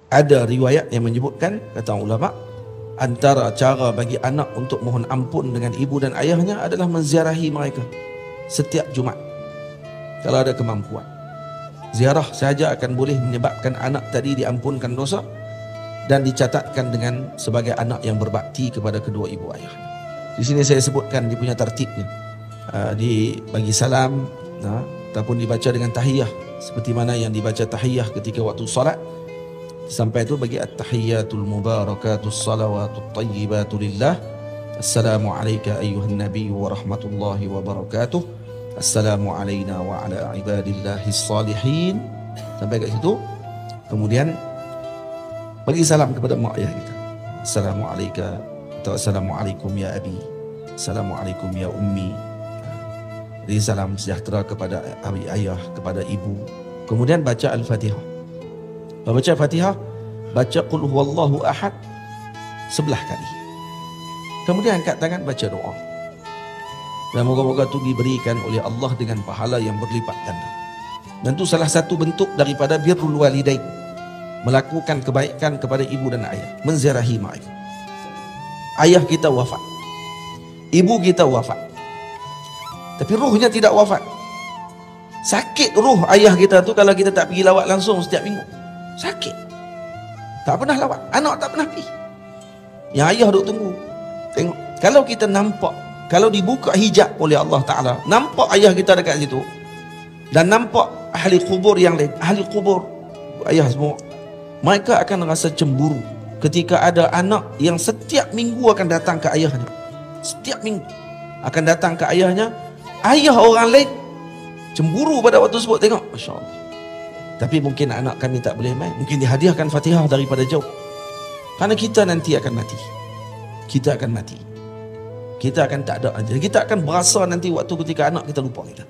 Ada riwayat yang menyebutkan, kata ulama, antara cara bagi anak untuk mohon ampun dengan ibu dan ayahnya adalah menziarahi mereka setiap Jumaat kalau ada kemampuan. Ziarah sahaja akan boleh menyebabkan anak tadi diampunkan dosa dan dicatatkan dengan sebagai anak yang berbakti kepada kedua ibu ayahnya. Di sini saya sebutkan dia punya tertibnya. Bagi salam ataupun dibaca dengan tahiyah, seperti mana yang dibaca tahiyah ketika waktu salat. Sampai itu bagi at-tahiyyatul mubarakatus salawatut tayyibatu lillah. Assalamu alayka ayyuhan nabiy wa rahmatullahi wa barakatuh. Assalamu alayna wa ala ibadillahis salihin. Sampai kat situ. Kemudian bagi salam kepada mak ayah kita. Assalamu alayka atau assalamu alaikum ya abi. Assalamu alaikum ya ummi. Jadi salam sejahtera kepada ayah, kepada ibu. Kemudian baca Al-Fatihah. Baca Fatihah, baca Qul huwallahu ahad 11 kali. Kemudian angkat tangan baca doa. Dan moga-moga itu diberikan oleh Allah dengan pahala yang berlipat ganda. Dan itu salah satu bentuk daripada birrul walidain, melakukan kebaikan kepada ibu dan ayah, menziarahi mereka. Ayah kita wafat, ibu kita wafat, tapi ruhnya tidak wafat. Sakit ruh ayah kita tu kalau kita tak pergi lawat langsung setiap minggu. Sakit, tak pernah lawat, anak tak pernah pergi. Yang ayah duk tunggu. Tengok, kalau kita nampak, kalau dibuka hijab oleh Allah Ta'ala, nampak ayah kita dekat situ, dan nampak ahli kubur yang lain, ahli kubur ayah semua, mereka akan rasa cemburu ketika ada anak yang setiap minggu akan datang ke ayahnya. Setiap minggu akan datang ke ayahnya. Ayah orang lain cemburu pada waktu tersebut. Tengok, Masya Allah. Tapi mungkin anak kami tak boleh main. Mungkin dihadiahkan Fatihah daripada jauh. Kerana kita nanti akan mati. Kita akan mati. Kita akan tak ada. Kita akan berasa nanti waktu ketika anak kita lupa kita.